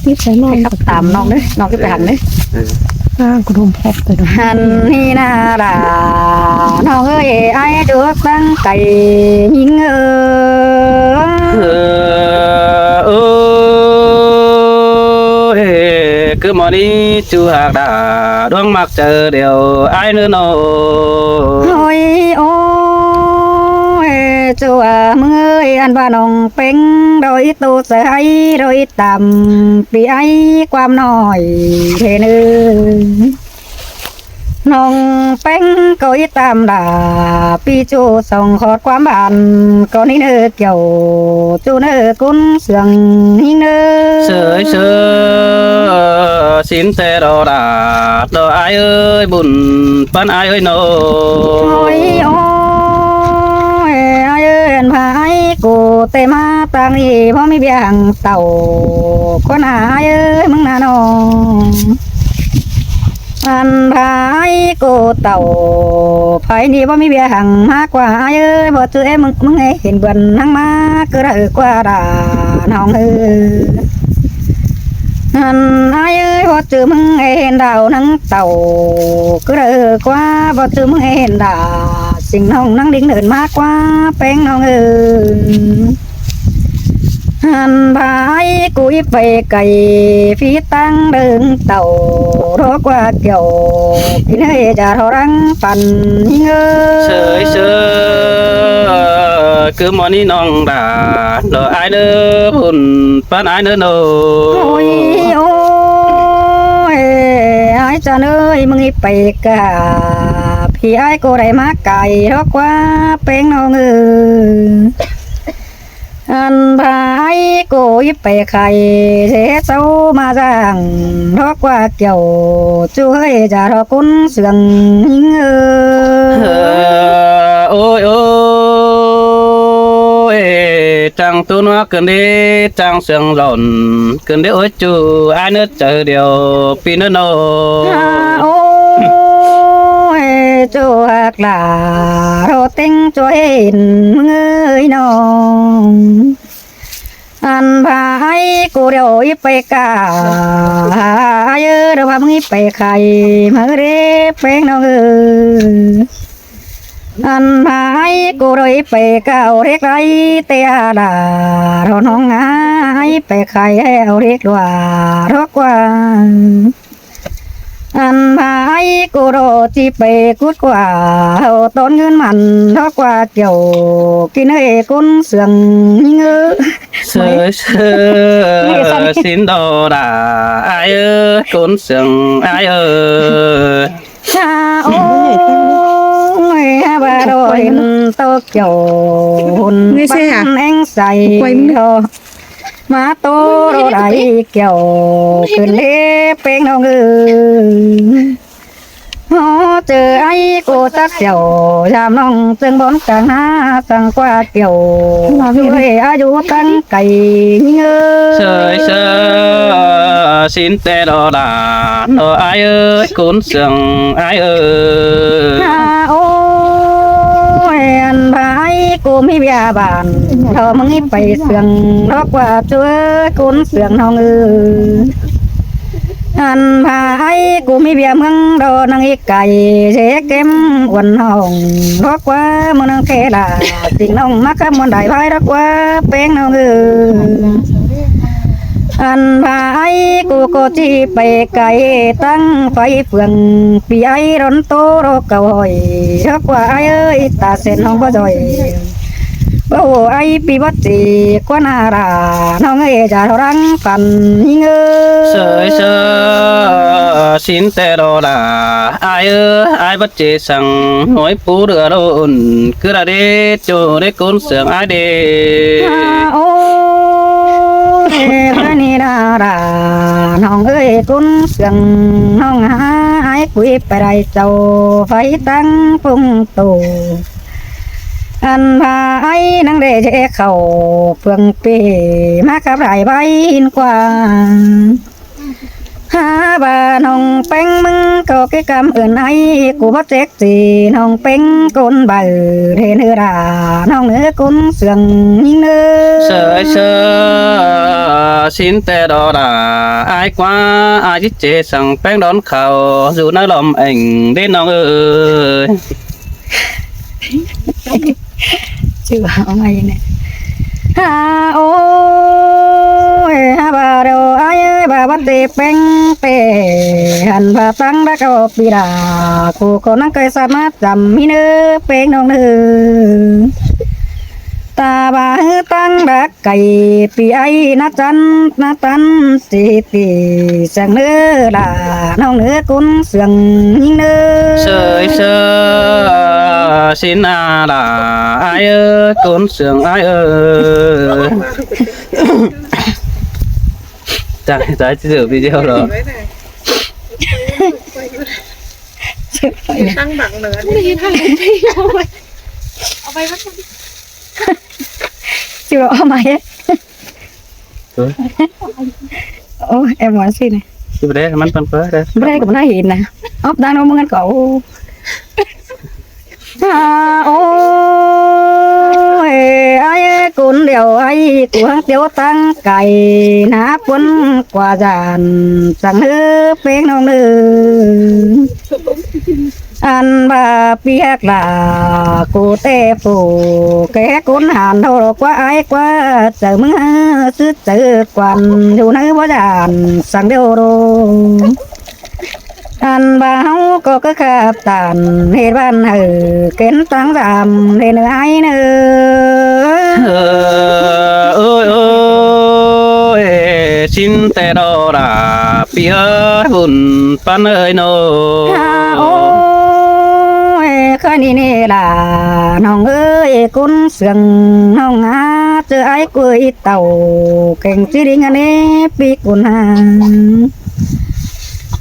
นี่ใส่นอน ครับตามน้องเด้อน้องก็ไปหันเด้อ กระดุมแพบไปดู หันนี่นาดาน้องเอ้ยไอ้ดวกตั้งไก่ยิงเอcứ mò đi chú hạc đã đoán mặc chờ điều ai nữa nô ôi ôi chú à mừng ơi anh ba nòng bánh đôi tu sẽ hay đôi tầm vì ai quam nổi thế nữa nòng bánh coi tầm đã pi chú sòng khót quam bàn có ní nữa kiểu chú nữa cún sườn ní nữa sơi sơ xin tê đồ đã đồ ai ơi buồn pan ai ơi nô ôi ôi ai ơi anh phải cô tê ma tang điพ่อมีเบียงเต่าคนหายเอ้ยมึงน่ะน้องอันพายกูเต่าไผนี่บ่มีเบียหังมากกว่าเอ้ยบ่ซื้อมึงเห็นเบิ่นทั้งมาก็ได้กว่าด่าน้องเอ้ยอันเอ้ยบ่ซื้อมึงเห็นดาวนังเต่าก็ได้กว่าบ่ซื้อมึงเห็นด่าสิ่งน้องนั่งดิ้งเดินมากกว่าแป้งน้องเอ้ยหันพายกุยไปไก่ฟีตั้งเดินเต่ารอกว่าเกี่ยวพี่เนยจะทอรังปั่นเงอ sơi sơ cứ mò đi nong đã đồ ai nữa buồn pan ai nữa nô โอ้ยโอ้ยไอ้จันเอ้ยมึงอีไปกะพี่ไอ้กูได้มาไก่รอกว่าเป็นน้องเอ้ยอันพายกูอีไปไข่เสียเจ้ามาจังรอกว่าเกี่ยวช่วยจะรอคุ้นเสื่องเงอ ôi ôi chẳng tu nó cần đi chẳng sương lộn cần đi ôi chú ai nữa chờ điều pi nữa nô โอ้ยจูหักหลาโรเต็งช่วยเห็นมึงเอ้ยน้องอันพายกูเดี๋ยวอีไปกาเยอะเดี๋ยวพามึงอีไปไข่มาเรียบแป้งน้องเอ้ยอันพายกูเดี๋ยวอีไปกาเรียกไรเตียดาเราน้องง่ายไปไข่เอาเรียกว่ารอกว่าอันพายกูโรจีไปกุดกว่าเอาต้นเงินมันรอกว่าเกี่ยวกินให้กุนเสืองเงือ sơ sơ xin đồ đã ai ơi cốn sương ai ơi ชาโอ้ยบาโดเห็นโตเกี่ยวหุ่นปั้นแองใส่เธอมาโตโรไดเกี่ยวขึ้นเล็บเป็นน้องเอ้ยโอ้เจอไอ้กูจักเกี่ยวยามน้องจึงบนกลางหาสั่งกว่าเกี่ยวด้วยอายุตั้งไก่เงือ sơ sơ xin tê đồ đã đồ ai ơi cốn sương ai ơi โอ้ยอันพายกูมีเบียบานเธอมึงไปเสืองรอกว่าช่วยกุนเสืองน้องเอ้ยอันพายกูมีเบียมึงโดนางอีไก่เจ๊เก็มวันห้องรอกว่ามึงนังแค่ละสิ่งน้องมักมันได้พายรอกว่าเป็นน้องเอ้ยอันพายกูก็จีไปไก่ตั้งไฟเฟืองปีไอร้อนโตรกเก่าหอยรอกว่าไอเอ้ยตาเส้นห้องบ่จอยโอ้ไอปีบัดจีกว่านาราน้องเอ้ยจะรังปันเงือ sơ sơ xin tê đồ đã ai ơi ai bắt chế sang nói phú đưa đồn cứ là đi chỗ đấy cốn sương ai đi โอ้ยพระนิราราน้องเอ้ยกุนเสียงน้องหายคุยไปได้เจ้าไฟตั้งพุ่งตูอันพายนังเดเจเข่าเฟืองปีมากับไรใบหินกว่าหาบาน้องเป็งมึงก็กิกรรมอื่นไอ้กูบ่เจ๊กจีน้องเป็งกุนใบเทนเอราน้องเนื้อกุนเสียงยิงเนื้อ sơ sơ xin tê đó là ai quá ai chết chế sang bén đón khảo dù nó lòm ảnh đến nó ơi ชื่อว่าเอาไงเนี่ยฮาโอ้ยฮาบาเดอไอ้บาบัดเตเป้งเปหันบาตังรักเอาปีดาคูคนนั้นเคยสามารถจำมีเนื้อเป้งน้องเนื้อตาบาตั้งรักไก่ปีไอ้นาจันนาตันสิตีเสียงเนื้อด่าน้องเนื้อกุนเสียงยิงเนื้อ sơi sơ xin là ai ơi cốn sườn ai ơi tại giữ video rồi ตั้งบังเหนือไม่ได้ทำไม่เอาไปวัด chưa có máy ấy. Ồ, em nói gì này chứ đây là phân phớ đây bên đây cũng nói hiện nè ốp đang đâu muốn cậu ôi ai cũng đều ai của tiêu tăng cày ná quân quả giàn chẳng nước bên nông nữ ăn bà biết là cô tê phủ cái cuốn hàn đâu quá ai quá chờ mưa sức chờ quan dù nơi bó giàn sáng đều đồ ăn bà hông có cái khắp tàn hết ban hử kén tăng giảm lên ai nữa ôi ôi xin tê đó là phía hùn pan ơi nô khơi đi nè là nòng ơi cún sườn nòng á chưa ai cười tàu cảnh chỉ đi ngang nè bị cún hàng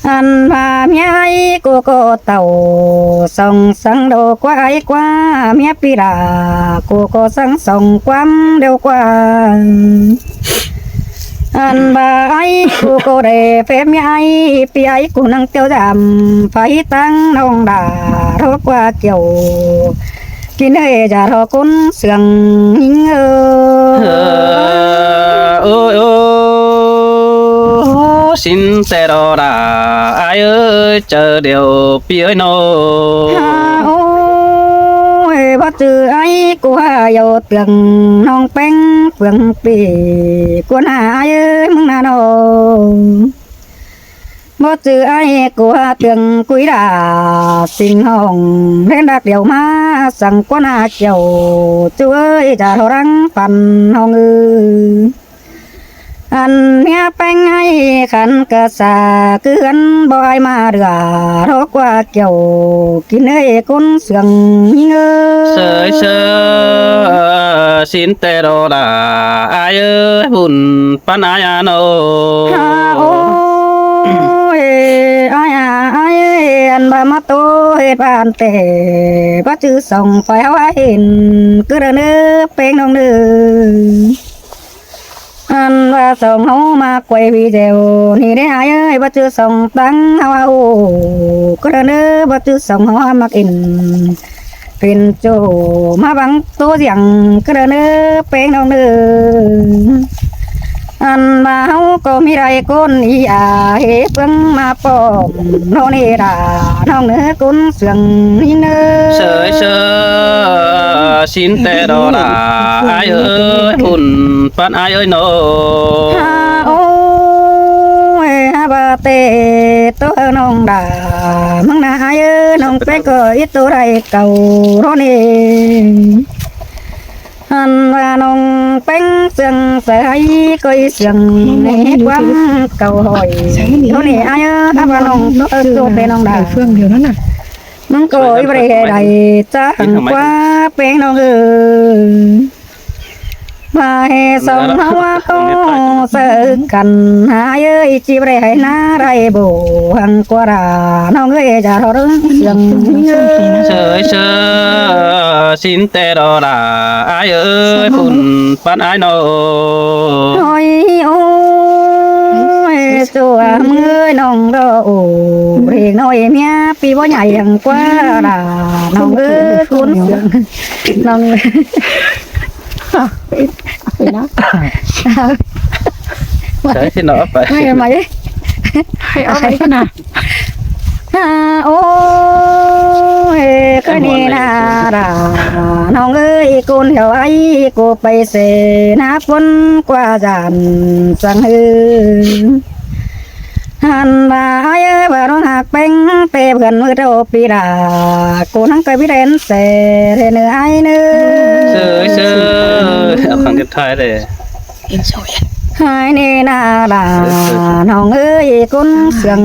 ăn mà mía cô tàu sòng sang đầu qua ai qua mía pi là cô sang sòng quắm đều qua anh bà ấy cô để phép mía ấy pi ấy cô năng tiêu giảm phải tăng nông đà rốt qua kiểu kín hơi giả thọ cún sườn hình ôi ôi xin tê đó là ai ơi chờ điều pi ơi nô ôi bắt từ ấy cô yêu tiếng nong bánh phượng pì quân ai ơi mừng na nô một chữ ai của tiếng quý đà sinh hồng lên đạt điều ma sang quan hà chiều chú ơi trả hồ răng phần hồng ư ăn mía bánh ai khăn cà sa cứ ăn bòi mà được đó qua kiểu kín ơi con sườn ngơ sơi sơ xin tê đó là ai ơi hùn pan ai à nô ai ăn ba mắt tôi bàn tề bắt chữ sòng phải áo hình cứ đợt nước bên nông nữ ăn ba sòng hấu mà quay video thì đấy ai ơi bắt chữ sòng tăng áo áo cứ đợt nước bắt chữ sòng hấu mặc in pin chỗ mà bằng tô rằng cứ đợt nước bên nông nữ anh mà không có mi rai con ý à hết vâng mà bỏ nó nè đã nó nữa con sườn đi nữa sơi sơ xin tê đó là ai ơi hùn pan ai ơi nô ôi bà tê tôi nông đã mong là ai ơi nông bé có ít tôi đây cầu nó nè anh và nông bánh sườn sợi coi sườn này quăng cầu hỏi nó này ai ơi anh và nông tôi bên nông đà phương điều đó nè nông coi về đầy cha hàng qua bên nông mà hè sông hoa có sợ cần ai ơi chỉ về hay na đây bồ hàng qua đà nông người già thọ đứng sườn sơi sơ xin tê đó là ai ơi hùn pan ai nô ôi ôi chùa mưa nông đó thì nói mía pi bó nhảy hàng qua là nông ơi cuốn nông ใช่ที่เนาะไป ไม่ทำไม ให้เอาไปกันนะ โอ้ยก็นี่นาราน้องเอ้ยกูเหี่ยวไอ้กูไปเสนาฝนกว่าจานสังเฮือหันมาเอ้ยว่าน้องหักเป็นเตะเพื่อนมือเท่าปีดากูนั่งเคยพิเรนเสเทเนื้อไอ้เนื้อ เสือเอาครั้งสุดท้ายเลย อินโซย หายนี่นาลาน้องเอ้ยกุนเสียง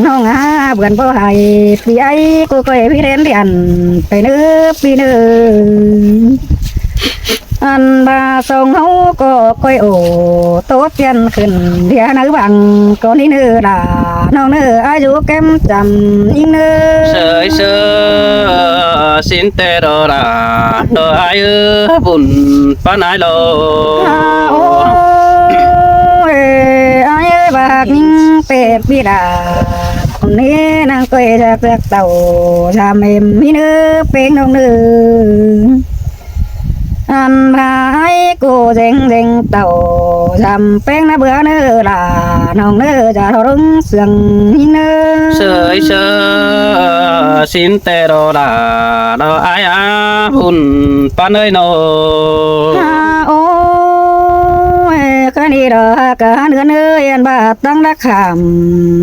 น้องอาเบื่อนบ่ให้พี่ไอ้กูก็ให้พี่เรียนไปเนื้อปีเนื้ออันบาส่งเฮาก็ค่อยโอโตเปลี่ยนขึ้นเดียวนึกบังก็นี่เนื้อลาน้องเนื้ออายุแก้มจำยิ่งเนื้อ เสือxin tê đồ là đồ ai ư bùn bán ai lô โอ้ยไอ้บากนิ่งเป็ดพี่ดาคนนี้นางเคยจากเต่าชามเอ็มมีเนื้อเป็นน้องเนื้ออันพายกูเจงเต่าชามเป็นนะเบื่อเนื้อลาน้องเนื้อจะทอรึงเสียงยิ่งเนื้อ sơ xin tê đồ là đồ ai à bùn bán ơi nô โอ้ยก็นี่ดอกะเนื้อเนื้อยันบาดตั้งรักขาม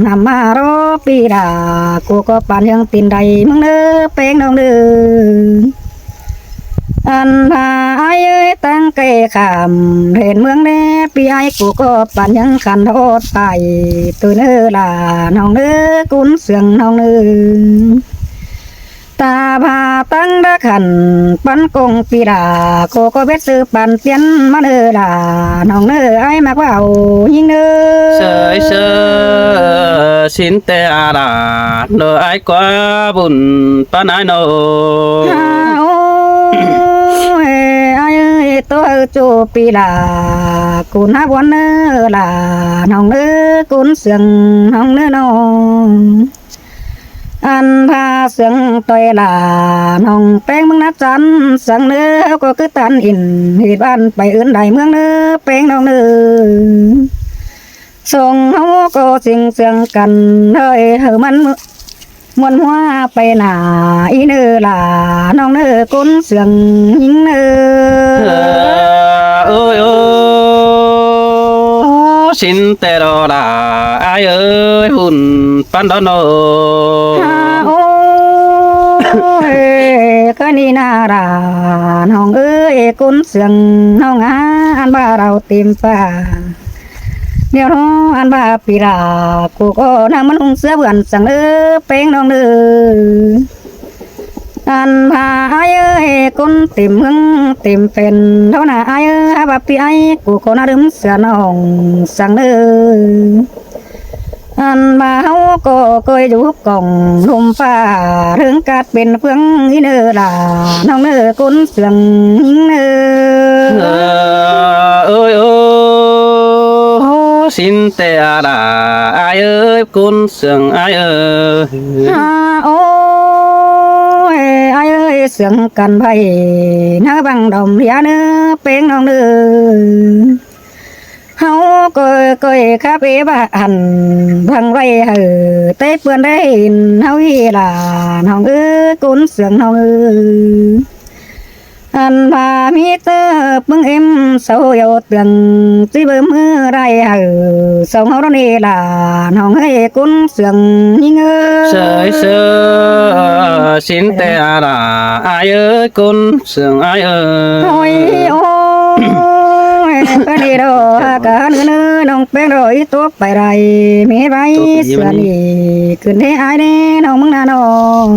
นำมารอปีดากูก็ปานยังตินใดมึงเนื้อเป็นน้องเนื้ออันพาไอ้ตั้งเกยขามเห็นเมืองแน่ปีไอ้กูก็ปานยังขันโทษไปตัวเนื้อลาน้องเนื้อกุนเสียงน้องเนื้อตาพาตั้งรักขันปันกงปีดาโคก็เบ็ดซื้อปันเตียนมาเนื้อลาน้องเนื้อไอ้มากว่าเอายิ่งเนื้อ sơ xin tê à là đồ ai quá bùn bán ai nô โอ้ยไอ้ตัวจูปีลากูนับวันเนื้อลาน้องเนื้อกุนเสียงน้องเนื้อน้องอันพาเสียงต่อยลาน้องแป้งมึงนัดจันสังเนื้อก็คือตันอินเหตุบ้านไปอื่นใดเมืองเนื้อแป้งน้องเนื้อส่งเฮาก็สิงเสียงกันเฮ้ยเฮอมันมวนหัวไปหนาอีเนื้อลาน้องเนื้อกุนเสียงยิงเนื้อ ôi ô xin tê đồ là ai ơi bùn bán đó nô โอ้ยก็นี่นาราน้องเอ้ยกุนเสียงน้องอันบ้าเราเต็มป่าเดี๋ยวน้องอันบ้าปีรากูก็นั่งมันองเสือเบื่อนสั่งเอ้เป็งน้องเด้ออันพาไอ้เอ้ยกุนเต็มเมืองเต็มเป็นเท่าน่ะไอ้เอ้ยบ้าปีไอ้กูก็น่าดึมเสือน้องสั่งเด้ออันมาเฮาก็เคยอยู่กล่องลมฟ้าถึงกัดเป็นเฟืองอีเนื้อลาน้องเนื้อกุนเสียงยิงเนื้อ ôi ô xin tê à là ai ơi cún sương ai ơi โอ้ยไอ้เอ้ยเสียงกันไผน้าบังดอมเรียเนื้อเป็งน้องเนื้อเฮาก็เคยขับบ้านพังไว้เฮอเต้เปื้อนได้เห็นเฮาอีหลาน้องเอ้ยกุนเสียงน้องเอ้ยอันพามีเตอปึงเอ็มเสาเยาเตืองจีเบิ่มมือไรเฮอสองเฮานี่ล่ะน้องเอ้ยกุนเสียงยิงเอ้ย sơi sơ xin tê à là ai ơi cún sương ai โอ้ย ơi โอ้ยก็ดีดอกกันเนื้อน้องแป้งรอยตัวไปไรมีไรเสือนี่ขึ้นให้อายแน่น้องมึงน่ะน้อง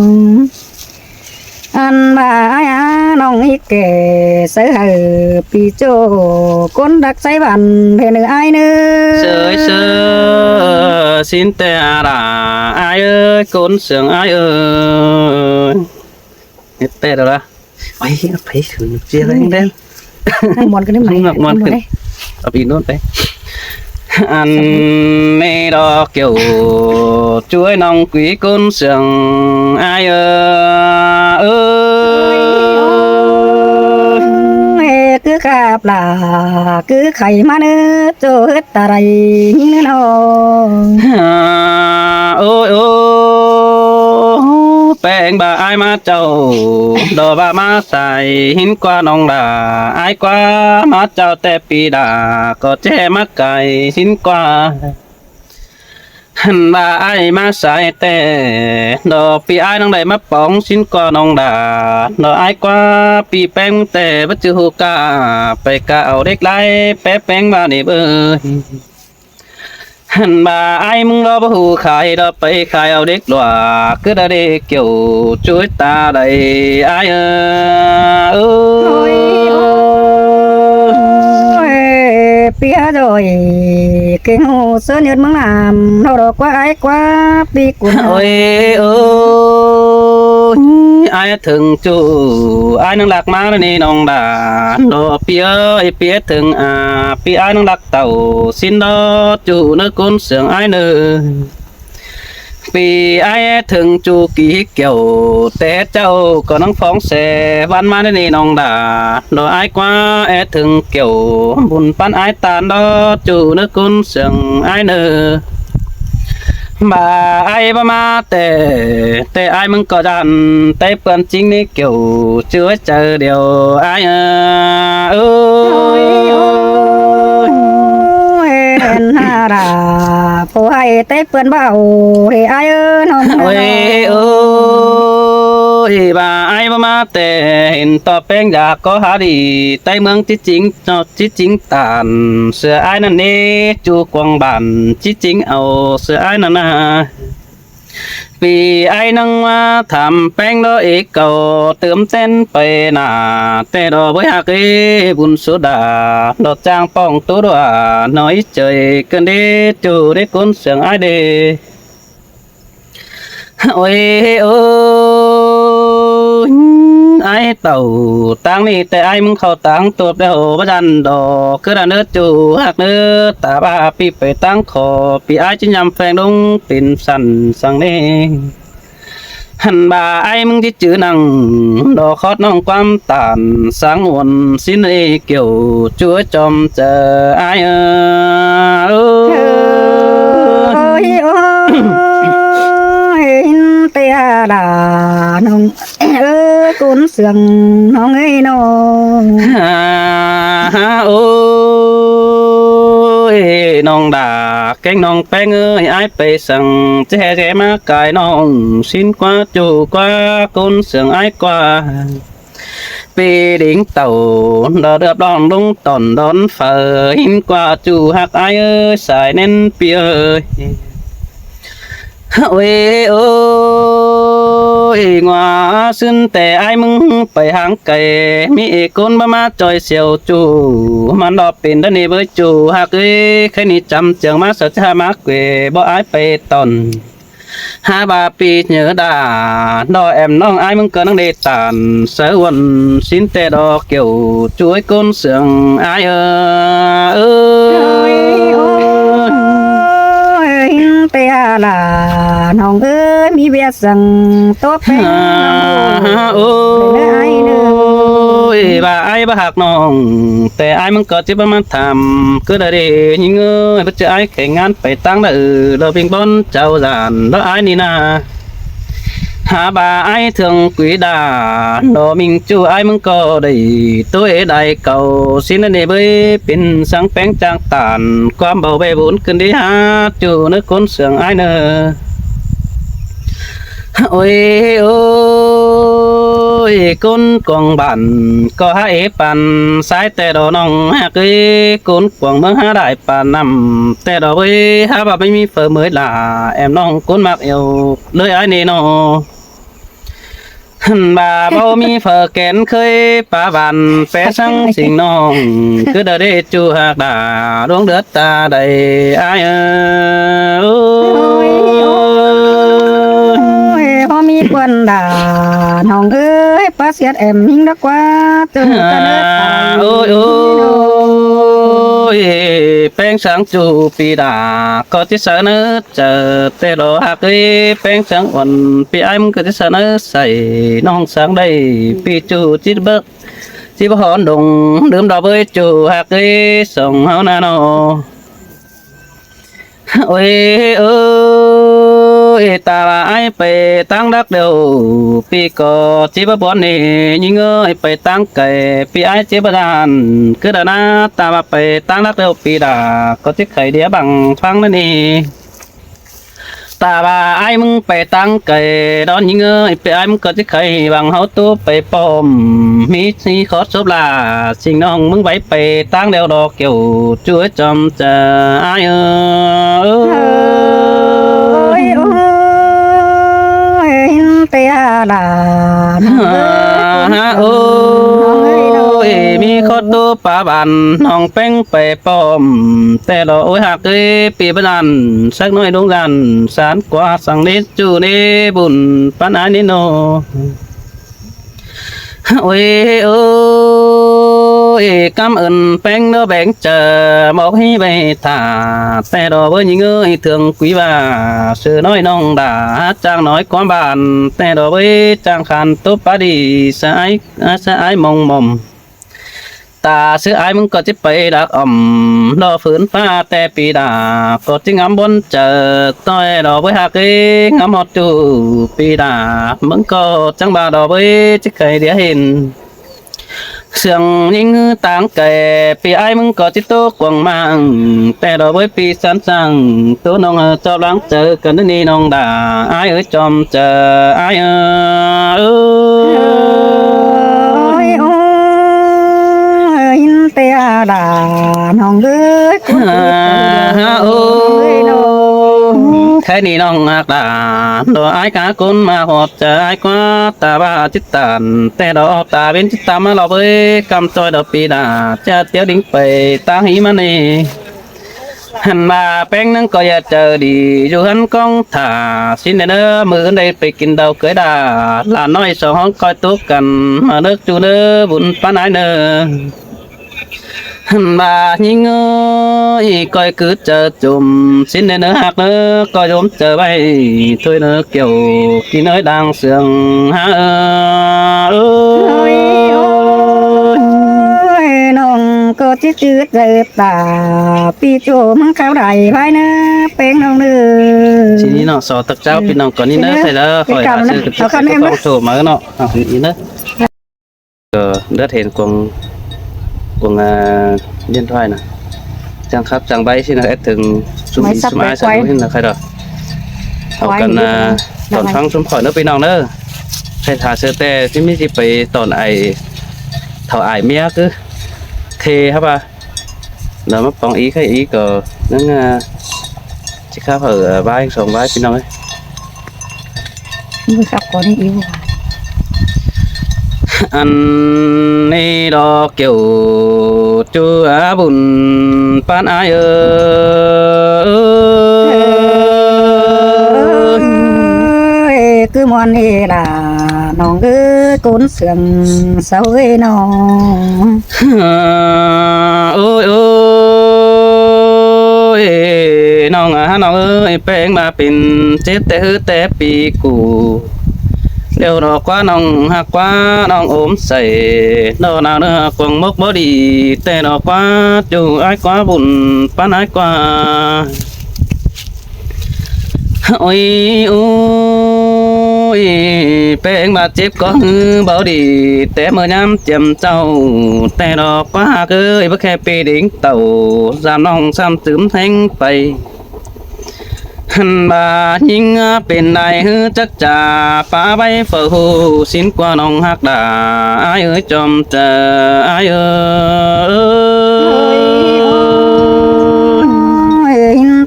อันบ่าอายน้องอีแก่เสือปีโจคนดักใส่บันเพนอายเนื้อ sơi sơ xin tê à là ai ơi cún sương ai ơi hết tê rồi đó phải thử chia lên đen นั่งมอนกันได้ไหม mọt mọtขึ้นเอาปีโน้นไปอันไม่ดอกเกี่ยวช่วยน้องquý côn sương ai ơi คือ กาปลาคือไข่มาเนื้อโจเฮ็ดอะไรนี่เนาะ โอ้ยโอ้แป้งบ่าอายมาเจ้าดอกบ่ามาใส่หินกว่าน้องดาอายกว่ามาเจ้าแต่ปีดาก็แจ้มาไก่หินกว่าหันบ่าอายมาใส่แต่ดอกปีอายน้องได้มาป้องสินกว่าน้องดาดอกอายกว่าปีแป้งแต่บ่จือฮูกาไปกะเอาเด็กไล่แป้แป้งบ่านี่เบ้ย หันบ่าไอ้มึงรอบ่หูขายรอไปขายเอาเด็กหลวก็ได้เด็กเกี่ยวช่วยตาได้ไอ้เอ้ย เปียดอยเก่งหูเสื้อเนื้อเมืองนามเราดอกว่าไอ้กว่าปีกุน โอ้ยโอ้ยไอ้ถึงจูไอ้นังหลักมาแล้วนี่น้องดาดอเปียไปียถึงปีไอ้นังหลักเต่าสินดอจูเนื้อก้นเสียงไอ้เนื้อ ปีไอ้ถึงจูกี่เกี่ยวแต่เจ้าก็น้องฟ้องเสวันมาได้นี่น้องดาโดยไอ้กว่าไอ้ถึงเกี่ยวบุญปันไอ้ตาดอจูนึกกุนเสียงไอ้เนอบ่าไอ้ประมาแต่ไอ้มึงก็ดันแต่เปิ้นจริงนี่เกี่ยวเจอเจอเดียวไอ้เอ้ย เห็นหาราผู้ให้เต้เปื่อนเบาเฮ้ไอ้น้อง โอ้ยโอ้ยบ่าไอ้บ่มาแต่เห็นต่อแป้งอยากก็หาดีใต้เมืองที่จริงเนาะที่จริงตานเสือไอ้นั่นนี่จูกวางบานที่จริงเอาเสือไอ้นั่นนะปีไอ้นังมาทำแป้งดอเอกเก่าเติมเต้นไปหน้าแต่ดอกบ่อยากเอ้บุญสุดาดอกจางป้องตัวดัวน้อยใจกันเด้จูได้คนเสียงไอ้เด้ โอ้ยโอ้ยไอ้เต่าตังนี่แต่ไอ้มึงเข้าตังตัวเดียวบ่ดันดอกคือดันเนื้อจูหักเนื้อตาบ้าปีไปตังคอปีไอ้จะยำแฟงลงเป็นสันสังเนหันบ่าไอ้มึงที่จื้อนังดอกคอดน้องความตานสังวนสินเอเกี่ยวจัวจอมเจอไอ้โเออ้ยโอ้ยเตียดาน้องกุนเสืองน้องเอ้ยน้อง โอ้ยน้องดาแกงน้องแป้งเอ้ยไอ้ไปสั่งแจ๊มากายน้องสิ้นกว่าจูกว่าคนเสียงไอ้กว่าปีดิ่งเต่าดอเดือบดองลงตอนดอนเฝอหินกว่าจูหักไอ้เอ้ยสายเน้นเปียเอ้ยโอ้ยโอ้ยงัวซึ่งแต่ไอ้มึงไปหางไก่มีเอกคนมาจอยเสียวจูมันดอกเป็นด้านนี้เบยจูหักเอ้ยแค่นี้จำเจียงมาสัจจามาเกวบ่ไอ้ไปตอนหาบาปีเหนือดาดอแอมน้องไอ้มึงก็น้องเดตานเสือวันสินแต่ดอกเกี่ยวช่วยคนเสียงไอ้เอ้ย เตียลาน้องเอ้ยมีเบียสั่งตัวเป็นน้อง โอ้ เอ้ยเด้อ ยบ่าไอ้บ่หักน้องแต่ไอ้มึงก็จะประมาณทำคือได้ยิงเอ้ยบ่จะไอ้แข่งงานไปตั้งได้เราเพียงบนเจ้าจานเราไอ้นี่นะหาบ่าไอ้ถึงกุยดาดอมิงจูไอ้มึงก็ได้ตัวเอได้เก่าสินนี่เบยเป็นสังแป้งจางตานความเบาใบบุญขึ้นดีหาจูนึกคนเสียงไอ้เนอโอ้ยโอ้ยคนกองบันก็หาเอปันสายแต่ดอน้องหักเอ้ยคนกวางเมืองหาได้ปานนำแต่ดอกเอ้ยหาบ่ไม่มีเฟอเมยล่ะแอมน้องคนมักเอวเลยไอ้นี่น้อหันบ่าบ่มีเฟอแกนเคยป่าบันแปะสังสิ่งน้องคือได้จูหักดาดวงเดือดตาได้อ้ายโอ้ย พอมีควันด่าน้องเอ้ยป้าเสียดแอมยิ่งรักว่าจนกระเนิดตาย โอ้ยโอ้ยแป้งสังจูปีดาก็ที่เสนอเจอแต่รอหักเอ้ยแป้งสังอ่อนปีไอ้มึงก็ที่เสนอใส่น้องสังได้ปีจูจิตเบิก chỉ có hòn đồng đơm đỏ với chủ hạt cái sông hao na nó ôi ơi ta là ai phải tăng đắc đều pi có chỉ có bọn này nhưng ơi phải tăng cái pi ai chỉ có đàn cứ đàn na ta mà phải tăng đắc đều pi đã có chiếc khẩy đĩa bằng phăng này ta bà ai mừng phải tăng cái đó những ơi phải ai mừng có chiếc khẩy bằng hậu tu phải bom mi si khó số là xin ông mừng phải phải tăng đều đó kiểu chúa chồng chờ ai ơi te là ôi mi khó tu pa bàn nòng beng phải bomแต่เราโอ้ยหักเอ้ปีบันนันสักน้อยดวงกันสารกว่าสังนิดจูนี่บุญปันอันนี้โนโอ้ยโอ้ยคำเอิญแป้งเนื้อแบ่งเจอบอกให้ไปถาแต่ดอกเบอร์ยิงเอ้ยthường quý bà sự nói nông đã trang nói quá bànแต่ดอกเบอร์trang khăn tốt ba đi sẽ ai mong mồm taซื้อไอ้มึงก็จะไปดักรอฝืนฟ้าแต่ปีดาก็จะงำบนเจอต้อยดอกไว้หักงำหอดจูปีดามึงก็จังบาดอกไว้จะเคยเดียเห็นเสียงยิงต่างแก่ปีไอ้มึงก็จะโตกวางมังแต่ดอกไว้ปีสันสังตัวน้องเจ้าหลังเจอกันนี่น้องด่าไอ้เอ้ยจอมเจอไอ้เอ้ยte là nòng ơi ôi thế này nong hạt đà đồ ai cá côn mà họp chờ ai quá ta ba chít tàn te đó ta bên chít tam mà lò với cầm tôi đập pi đà cha tiêu đính về ta hí mà nè hành mà bén nâng coi chờ đi dù hắn con thả xin để nó mưa đây phải kinh đầu cưới đà là nói sợ hắn coi tốt cần mà nước chú nơ bún pan ai nơ bà nhìn ơi coi cứ chờ chùm xin nên nữa hạt nữa coi ốm chờ bay thôi nữa kiểu khi nơi đang sương ha ơi nong có chiếc chữ dệt tà pi chùm khao đầy vai nữa bén nong nữa chỉ nó sò tập trao pi nong còn đi nữa thầy đó khỏi hạ sư tập trao con sổ mà nó ý nữa đất hiện cùng điện thoại nè trang khắp trang bay xin là từng zoom in zoom out sao xin là khai rồi họ cần tổn phăng zoom khỏi nước bên nào nữa khai thả sơ tè chứ mấy gì phải tổn ai thảo ai mía cứ thề hả bà là mất bóng ý khai ý cờ nó chỉ khắp ở vai sống vai bên nào ấy người khắp có đi yêu anh đi đó kiểu chú á bùn pan ai ơi cứ mòn đi là nó cứ cốn sườn sao ấy nó ôi ôi nong à nong ơi bèn mà pin chết té hư té pi cù đều nó quá nong hạt quá nong ốm sậy nó nào nữa quăng mốc bó đi tè nó quá chú ai quá bùn pan ai quá ôi ôi bèn mà chết có hư bó đi té mờ nhám chầm trâu tè nó quá ơi bất khe pi đỉnh tàu giảm nong xăm tướm thanh bay bà nhìn bên này hư chắc chả phá bay phở hù xin qua nông hạc đà ai ơi chồng chờ ai ơi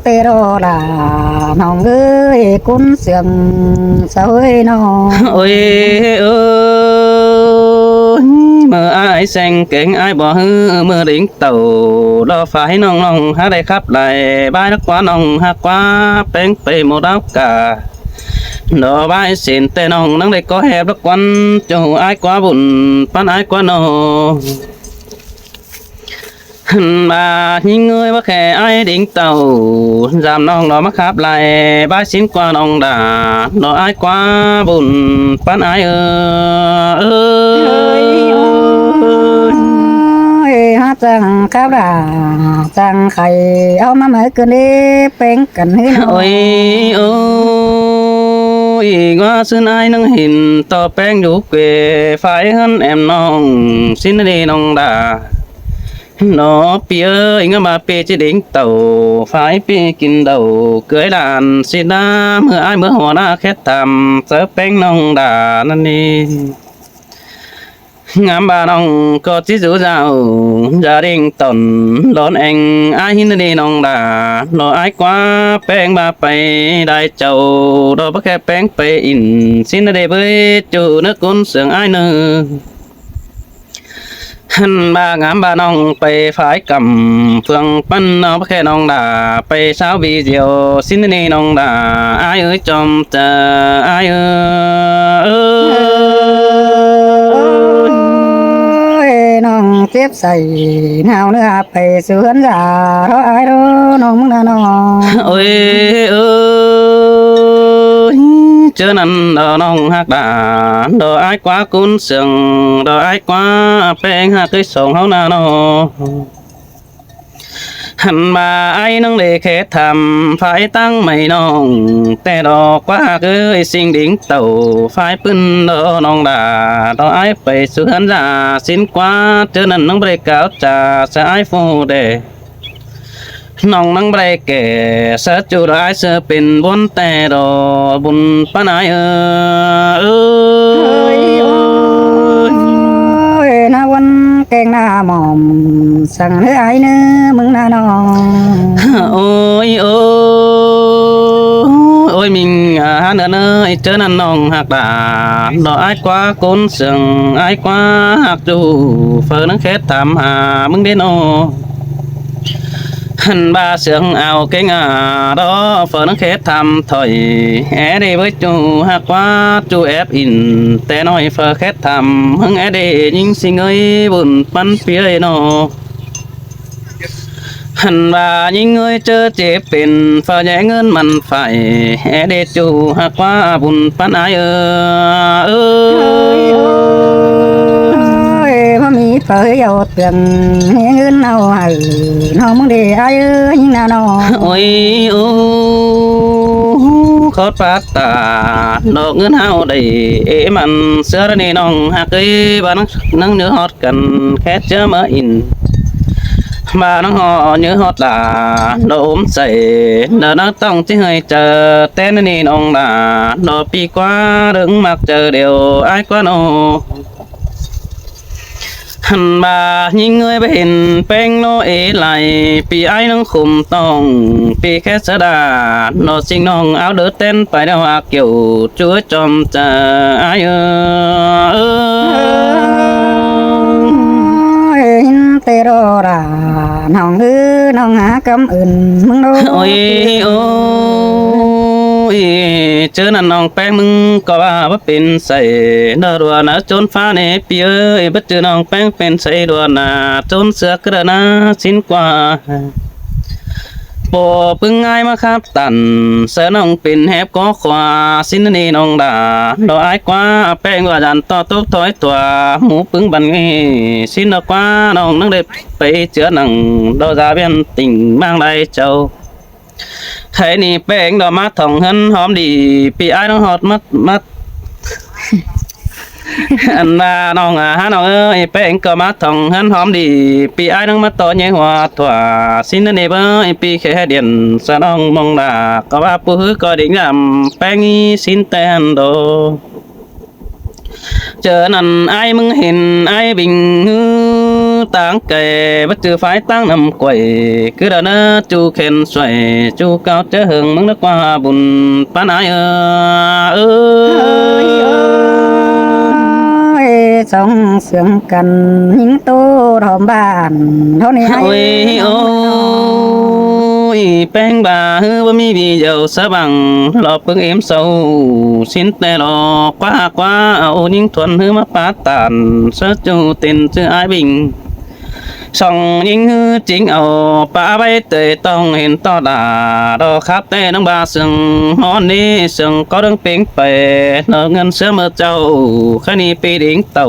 tê đó là nó ơi cún sườn sao ơi nó ôi ơi mơ ai xanh kén ai bỏ hư mơ đỉnh tàu đó phải nong nong hát đây khắp lại bay nó quá nong hát quá bén bề một đáo cả đó bay xin tê nong nắng đây có hẹp đó quanh cho ai quá buồn pan ai quá nô bà nhìn người bác khẽ ai đỉnh tàu giảm nong đó mắc khắp lại bay xin qua nong đà đó ai quá buồn pan ai ơi ฮะจังข้าวดาจังไข่เอามาเหมือกันนี้เป็นกันให้หน่ โอ้ อย ยโอ้ยว่าซึ่งไอ้นังเห็นต่อแป้งอยู่เกวฝ่ายหันแอมน้องสิ้นดีน้องดาnó bia anh mà bia chỉ đến tàu phải bia kinh đầu cưới đàn xin đa mưa ai mưa hoa na khét tầm sớ bánh nông đà năn đi ngắm bà nông có chỉ rủ rào gia đình tần đón anh ai hin đi nông đà nó ai quá bánh bà bay đại châu đó bắt kẹp bánh bay in xin đi với chủ nước cún sương ai nữa hắn ba ngắm ba nongไปฝ่ายกำเฟืองปั้นน้องแค่น้องด่าไปเช้าวีเดียวสิ้นนี้น้องด่าอายเอ้ยจอมจะอายเอ้ย น้องเจ็บใส่หนาวเนื้อไปสวนยาเพราะอายรู้น้องมึงน่ะน้อง โอ้ยเอ้ยเจอนั่นดอน้องหักด่าดออายกว่ากุนเสียงดออายกว่าแป้งหักเคยส่งเฮาหน้าน้องหันมาไอ้น้องเลยแค่ทำฝ่ายตั้งไม่น้องแต่ดอกว่าเคยสิ่งดิ่งเต่าฝ่ายปืนดอน้องด่าดอไอ้ไปสู่หันจ่าสินกว่าเจอนั่นน้องไปเก่าจ่าสายฟูเดน้องนั่งไปแก่เสือจูร้ายเสือเป็นบนแต่ดอบุญปานายเอ้ย นาวันแกงหน้าหมอมสั่งให้ไอ้เนื้อมึงน่ะน้อง โอ้ยโอ้ôi mình hát nữa nơi chớ năn nong hạc đà đó ai quá côn sừng ai quá hạc dù phơ nó khét thảm hà mừng đến ô hành ba sướng ao cái ngà đó phơ nó khét thảm thổi é đi với chú hạc quá chú ép in té nói phơ khét thảm hưng é đi nhưng xin ơi buồn bắn phía nó hành bà những người chơi chếเป็นฝ่ายเงินมันฝ่ายแอเดจูหากว่าบุญปันอายเอ้ย พ่อมีเผยเอาเตือนให้เงินเอาให้น้องมึงดีไอ้เอ้ยยิ่งน่ะน้อง โอ้ยโอ้ขอดปาตาดอกเงินเฮาได้เอมันเสื้อนี่น้องหากเอ้ยบ้านนั่งเนื้อฮอดกันแค่เจอมาอินmà nó họ nhớ hót là nó ốm dậy nóต้องchỉ hơi chờ tên nên ông là nó bị quá đứng mặc chờ đều ai quá nó hẳn bà nhìn người bên bên nó ế lại bị ai nó khum tòng bị khét sơ đà nó xin nong áo đỡ tên phải đeo hạt kiểu chúa chom chờ ai tê rô raน้องน้องหาคำอื่นมึงดู โอ้ยโอ้ยเจอนั่นน้องแป้งมึงก็ว่าเป็นใส่ดอรัวนะจนฟ้าเนเปียบัดเจอน้องแป้งเป็นใส่ดัวนะจนเสือกระนาสิ้นกว่าปอพึ่งง่ายมาครับตันเสือน้องเป็นแหบก็ขวาสิ้นนี่น้องด่าดอไอ้กว่าแป้งว่าดันต่อตกถอยตัวหมูพึ่งบันงี้สิ้นดอกว่าน้องนั่งได้ไปเจือนังดอจะเป็นติ่งมั่งได้เจ้าไทยนี่แป้งดอกมาถ่องหันหอมดีปีไอ้น้องหอดมัดอันน่ะน้องฮะน้องเอ้ยแป้งก็มาถ่องหันหอมดีปีไอ้น้องมาต่อใหญ่หัวถั่วสิ้นนี่เบ้ยปีแค่เดียนสะน้องมองดาก็ว่าปูหือก็ดิ่งลำแป้งสิ้นแตนโดเจอนั่นไอ้มึงเห็นไอ้บิงต่างแก่บัดจือฝ่ายตั้งนำกวยคือดานะจูเข็นสวยจูเก่าเจอหึงมึงนึกว่าบุญปานไอ้เอ้ย สองเสียงกันหิงโตรอมบ้านเท่านี้ให้ โอ้ยโอ้ยแป้งบ่าฮือบ่มีบีเดียวสะบังรอบเพิ่งเอ็มเศร้าสิ้นแต่รอกว่าเอายิงทวนฮือมาปาตานเสจูเต็นชื่อไอ้บิง ส่องยิงจริงเอาป่าใบเตยต้องเห็นต่อดาดอกครับแต่น้องบาซึ่งฮอนนี้ซึ่งก็ดังเป่งไปเนเงินเสือเมื่อเจ้าขณีปีดิ่งเต่า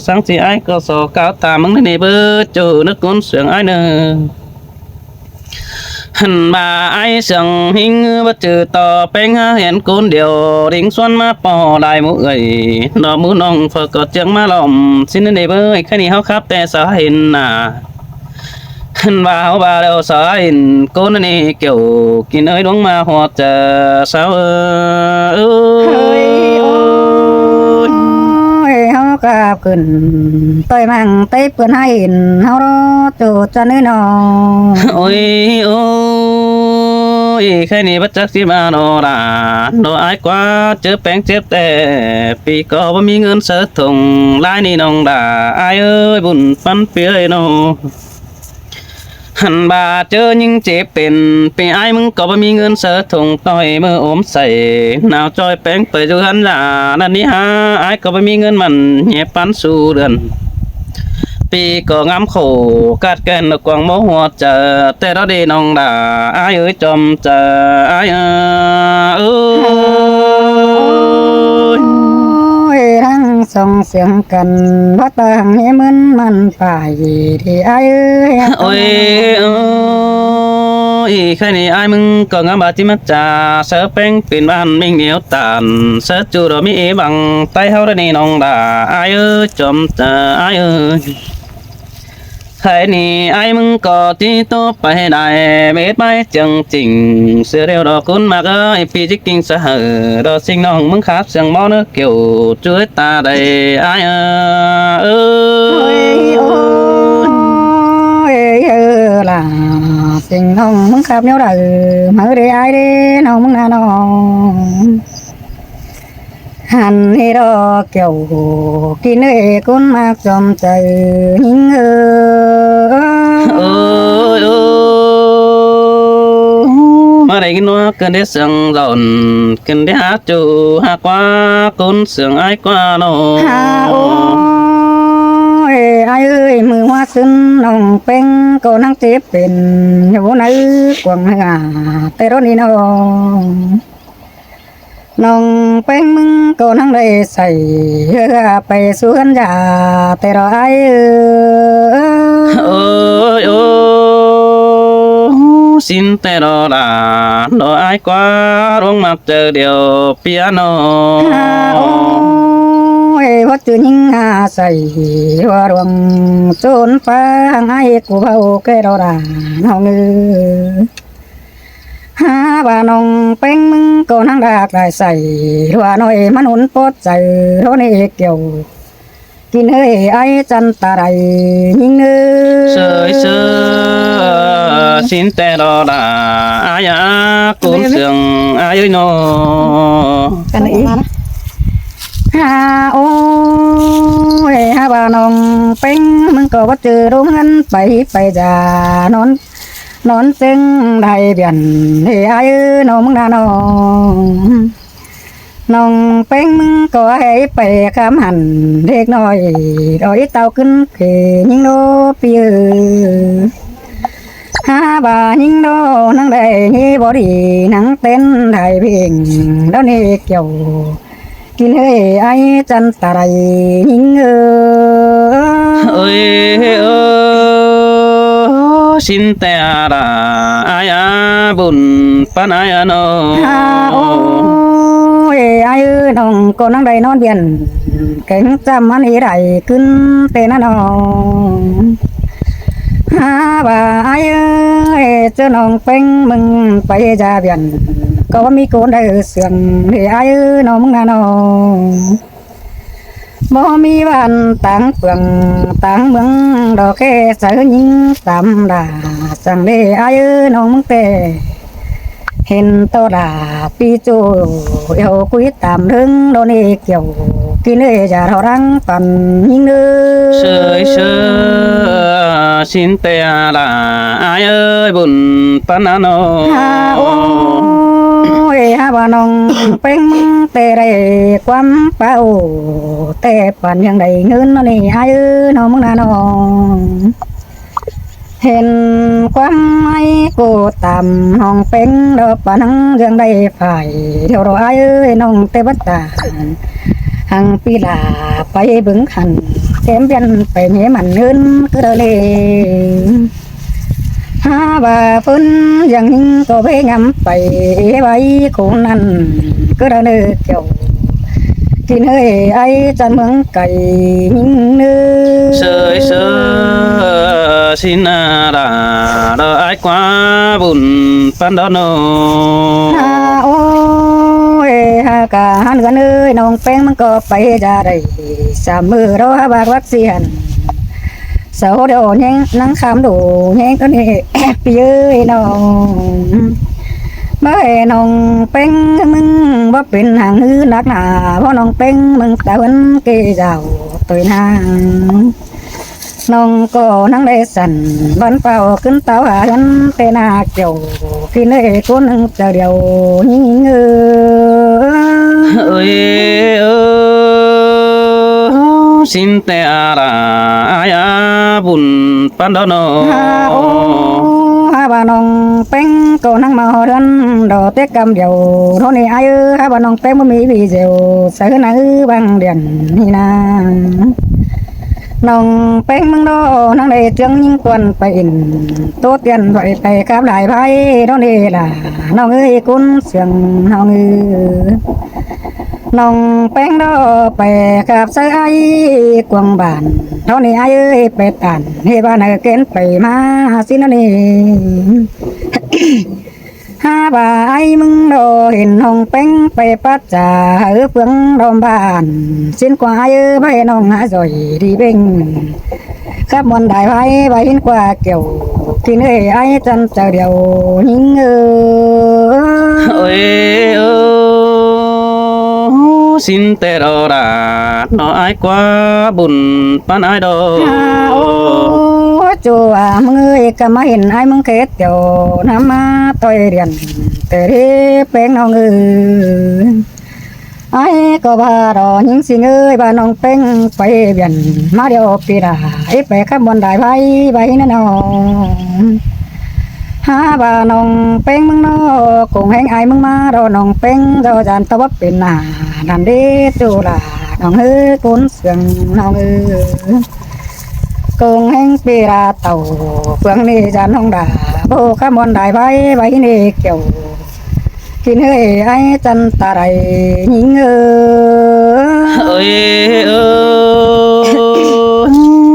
สังสีไอ้ก็สอก้าวตามมึงในเบอร์จูนึกกุนเสียงไอ้เนอหันมาไอ้เสียงหิงว่าจือต่อเป็นเห็นคนเดียวดิ่งส่วนมาปอได้มือเอ่ยดอกมือน้องเฟอกดเจียงมาหล่อมสินในเบอร์แค่นี้เขาครับแต่สาเห็นน่ะหันว่าเขาบาแล้วสาเห็นคนนี้เกี่ยวกินเอ้ยดวงมาหัวจะสาวเฮ้ยโอ้ยเฮากราบขึ้นต่อยมั่งเตะเปิ้นให้เห็นเฮารอจูดจะน้อยน้อ โอ้ยโอ้ยแค่นี้บัดจักสิมาโนราโนอายกว่าเจอแป้งเจ็บแต่ปีก็บ่มีเงินเสิร์ถุงลายนี่น้องด่าอายเอ้ยบุญปันเปียโนหันบาเจอยิ่งเจ็บเป็นปีอายมึงก็บ่มีเงินเสิร์ถุงต่อยมืออมใส่หนาวจอยแป้งไปอยู่หันล่ะนั่นนี่ฮะอายก็บ่มีเงินมันแย่ปันสู่เดือนปีก็งามโขกัดแกนกวางโมหัวเจอแต่เราดีน้องด่าอายเอ้ยจอมเจออายเอ้ย ทั้งสองเสียงกันว่าต่างให้มันป่ายที่ไอ้เอ้ย โอ้ยโอ้ยแค่นี้อายมึงก็งามบาจิมัจจาเสือแป้งเป็นบ้านมิ่งเหนียวตานเสือจูดมีเอบังไตเฮาได้นี่น้องด่าอายเอ้ยจอมเจออายเอ้ยแค่นี้ไอ้มึงก็ตีโตไปได้เม็ดไม้จังจริงเสือเดียวดอกคุณมากเอ้ยพี่จิกกิ้งเสือดอกสิ่งน้องมึงขาบเสียงมอเนื้อเกี่ยวช่วยตาได้ไอ้เอ้ โอ้ย ย โอ้ยล่ะสิ่งน้องมึงขับเนี้ยเด้อมาเด้ไอ้เด้น้องมึงน่ะน้องหันให้ดอกเกี่ยวกินเอ้คนมากจอมใจหิงโอ้ยโอ้มาได้กินว่ากันได้เสียงหล่นกันได้หาจูหากว่าคนเสียงไอ้กว่าน้อง ฮาโอ้ยไอ้เอ้ยมือว่าซึนน้องเป็นก็นั่งเจ็บเป็นอยู่ในกวางหาแต่รถนี่น้องน้องเป็นมึงก็นั่งได้ใส่ไปสวนยาแต่รอไอ้โอ้ยโอ้สินแต่รอลาดอไอ้กว่าร้องมักเจอเดียวเปียโน ฮาโอ้ยว่าจืดยิงหาใส่ว่ารวงโจนฟ้าไอ้กูเบาแกรอดาน้องหาว่าน้องเป็นมึงก็นั่งดากได้ใส่ว่าน้อยมันหุ่นปดใจโรนี่เกี่ยวกินเอ้ยไอ้จันตาไรยิงเสยเสยสินแต่รอลาอายากุนเสียงอายโน กันอีกฮาโอ้ยฮาว่าน้องเป็นมึงก็ว่าเจอโรงเงินไปจานอนจึงได้เบียนเฮ้ยไอ้น้องมึงน่ะน้องเป็นมึงก็ให้ไปคำหันเด็กน้อยดอยเต้าขึ้นเขยิงโนปีหาบ่ายิงโนนั่งได้นี่บ่ดีนั่งเต้นได้เพียงแล้วนี่เกี่ยวกินเฮ้ยไอ้จันตาไรยิงเอ้ยเอ้สินแต่ราอายาบุญปันอายาโน ฮาโอ้ยไอ้น้องก็นั่งได้นอนเบียนแข็งจำมันอีไรขึ้นเตนะน้องหาว่าไอ้เจ้าน้องเป็นมึงไปจาเบียนก็ว่ามีคนได้เสียงเฮ้ยไอ้น้องมึงน่ะน้องบ่มีบ้านต่างเปลืองต่างเมืองดอกแค่ใส่ยิงตามดาจังได้ไอ้น้องมึงเตเห็นตัวดาปีจูเอวคุยตามเรื่องโดนเกี่ยวกินเลยจะเรารังปันยิงเนื้อ เสยเสยสินแต่ราอายเอ้ยบุญปันอโน ฮาโอ้ยฮาว่าน้องเป็นแต่ได้ความเป้าแต่ปันยังได้เงินนี่ไอ้น้องมึงน่ะน้อง เห็นความไม่กูตามห้องเป็นดอกปานังเรื่องใดฝ่ายเที่ยวรอเอ้ยน้องเตวัตตาหังปีลาไปบึงขันเต็มเพียนไปเมียมันเงินก็เลยหาว่าฝนยังก็ไปงำไปไว้คงนั้นก็เลยเกี่ยวกินเฮ้ยไอ้จันเมืองไก่ยิงเนื้อ sơi sơ xin ra đỡ ai quá buồn pan đó nô ฮาโอ้ยฮากะหันกันเอ้ยน้องแป้งมันก็ไปจะได้สามมือเราหาบากวักเสียนเสาเดียวยังนั่งคำดูยังตัวนี้ พี่เอ้ยน้องบ่ให้น้องแป้งมึงบ่เป็นหางหือนักหนาเพราะน้องแป้งมึงตะวันเกยเจ้าตัวนางน้องก็นั่งได้สั่นบันเป่าขึ้นเต้าหากันเตนาเกี่ยวกินเลยคนหนึ่งจะเดียวยิงเออ ơi xin te ra ai buồn pan đó nô ฮาโอ้ฮาบานองแป้งก็นั่งมาหอดันดอกเต็กกำเดียวเท่านี้ไอ้เออฮาบานองแป้งบ่มีวีเดียวใส่หน้าบางเดือนนี่นะน้องแป้งมึงดอนั่งได้เตียงยิงกวนไปอินโตเตียนไปกับหลายไผเท่านี้ล่ะน้องเอ้ยกุนเสียงน้องเอ้ยน้องแป้งดอไปกับใส่ไอ้กวางบ้านเท่านี้ไอ้เอ้ยไปตานเฮบ้านเกณฑ์ไปมาสินะนี่ ฮาบ่าไอ้มึงดอเห็นน้องแป้งไปปัดจ่าเฟืองดอมบ้านสิ้นกว่าไอ้เอ้ยไปน้องหาสอยดีเบ่งครับมันได้ไปไปเห็นกว่าเกี่ยวกินเอ้ยไอ้จันเจ้าเดียวยิงơi xin te đó ra nó ai quá buồn pan ai đâu โอ้จัวมึงเอ้ยก็มาเห็นไอ้มึงเค็ดเดียวน้ำมาต่อยเรียนแต่เรีเป็นน้องเอ้ยไอ้ก็บารอยิงสิเอ้ยบ้านน้องเป็นไปเบียนมาเดียวปีละไอ้ไปขับบนได้ไปนั่นน้องหาบ้านน้องเป็นมึงนอคงแหงไอ้มึงมารอน้องเป็นรอจานตะวับเป็นหน้าดันเดจูละน้องเอ้ยกุนเสียงน้องเอ้ยคงแหงปีละเต่าเฟืองนี่จานน้องด่าโบขับบนได้ไปนี่เกี่ยวกินเฮ้ยไอ้จันตาไรยิงơi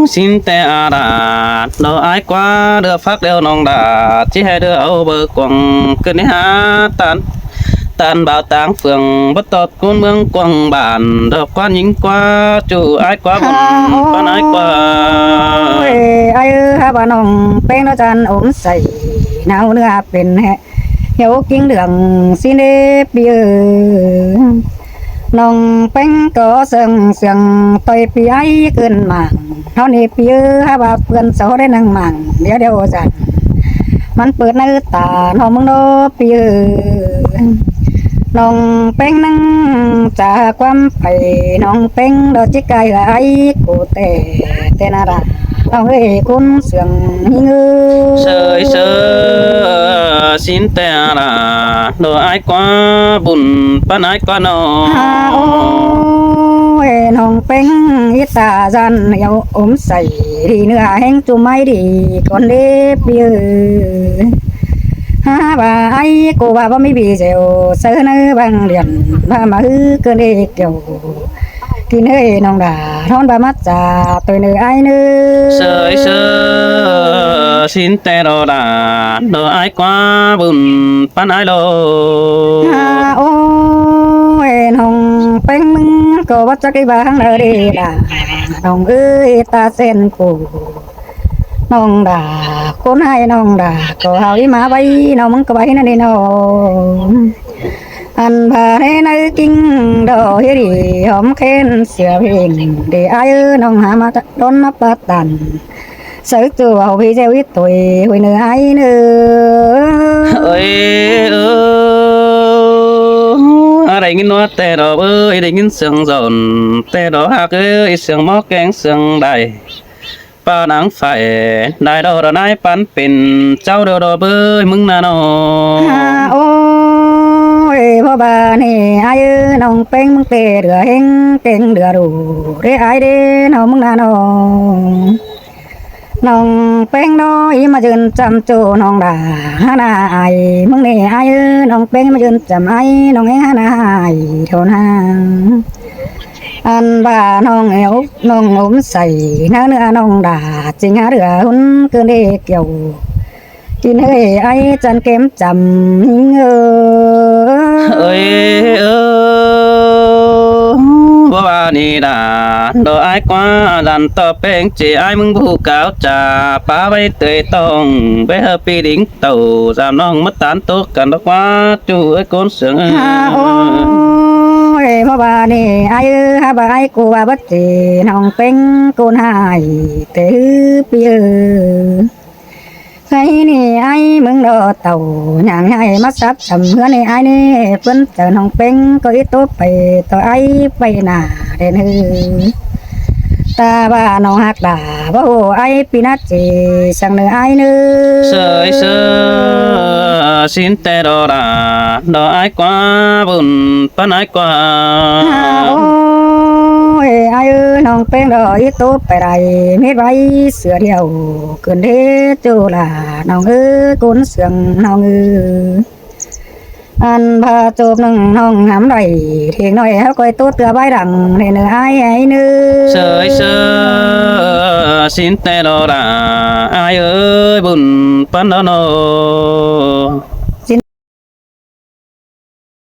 xin te ra nó ai quá đưa phát đeo nong đà chỉ hai đứa âu bờ quăng cứ đi hát tan bảo tang phường bất tọt côn mương quăng bản được quan những qua chủ ai quá buồn con ai quá ไอ้ฮาบานองเป็นอาจารย์อมใส่หนาวเนื้อเป็นแฮะเหี่ยวกิ้งเหลืองสิเนเปียน้องเป็นก็เสียงต่อยปีไอ้เกินหมางเท่านี้เปียฮาบาเพื่อนเสาได้นั่งหมางเดี๋ยวจันมันเปิดหน้าตาน้องมึงโนเปียน้องเป็นนั่งจากความไปน้องเป็นดอกจิกไก่ไหลกูแต่นาราน้องเอ้ยคุณเสียงหิ้งsơi sơ xin te ra nó ai quá buồn pan ai quá nó ฮาโอ้ยน้องเป็นอิตาจันเหี่ยวอมใส่ดีเนื้อแห้งจุไม่ดีก่อนเล็บเยอะฮาบ่าไอ้กูว่าบ่มีบีเซลเสือเนื้อบางเรียนมาฮือเกินเด็กเดียวกินเฮ้ยน้องด่าท้อนบามัดจ่าตัวเนื้อไอ้เนื้อ sơi sơ xin te đó ra nó ai quá buồn pan ai đâu ฮาโอ้ยน้องเป็นมึงก็ว่าจะกี่บางเลยดีล่ะน้องเอ้ยตาเส้นกูน้องด่าคนให้น้องด่าก็เอาอีมาไว้น้องมึงก็ไว้นั่นนี่น้องอันพาให้นายกิ้งดอกเฮดีหอมเค้นเสียเพลงเดี๋ยวไอ้น้องหามาโดนมาปะตันซื้อตัวเอาพี่เจ้าวิตุยหุยเนื้อไอ้เนื้อ ơi ở đây nghìn nó tè đó ơi đây nghìn sương dồn tè đó hạc ơi sương móc keng sương đầy ป่าหนังไฟได้ดอกนายปันเป็นเจ้าดอกเบยมึงน่ะน้อ โอ้ยพ่อบานี่ไอ้น้องเป็งมึงเตะเดือเฮงเก่งเดือดูเด้ไอ้เด้น้องมึงน่ะน้องเป็งน้อยมายืนจำโจน้องด่าหน้าไอ้มึงนี่ไอ้น้องเป็งมายืนจำไอ้น้องเองหน้าไอ้เท่านั้นอันบ้าน้องเอวน้องอมใส่เนื้อน้องด่าจริงหาเดือหุ่นเกินเด็กเกี่ยวกินเฮ้ยไอ้จันเก็มจำเอ้ยบ่ว่านี่ดาดอกอ้ายกว่าดันต่อแป้งเจอ้ายมึงผู้กาวจ่าป้าไว้เตยต้องไปเฮาปีดิ้งเต่าสามน้องมาตานตกกันดอกว่าจู่ไอ้คนเสียง โอ้ยพ่อบานี่ไอ้ฮาบาไอ้กูว่าบัดจีน้องเป็งกูนหายเตอปีใครนี่ไอ้มึงดอเต่าอย่างไอ้มาซับทำเพื่อนไอ้นี่เพิ่นเจอน้องเป็งก็อีตัวไปต่อไอ้ไปหน้าเด่นฮือตาบ้าน้องหักด่าบ่โหไอ้ปีนัดจีสั่งเนื้อไอ้เนื้อ เสยเสยสินแต่ดอกดาดอกอ้ายกว่าบุญปานอ้ายกว่า โอ้ยไอ้น้องเป็นดอกอีตัวไปไรไม่ไว้เสือเดียวเกินเด้จูล่ะน้องกุนเสืองน้องอันพาจูบนึงน้องหำไรเทียงน้อยเฮาก้อยตัวเตือใบดังในเนื้อไอ้เนื้อ เสยเสยสินแต่ดอกดาอ้ายเอ้ยบุญปานดอกน้อ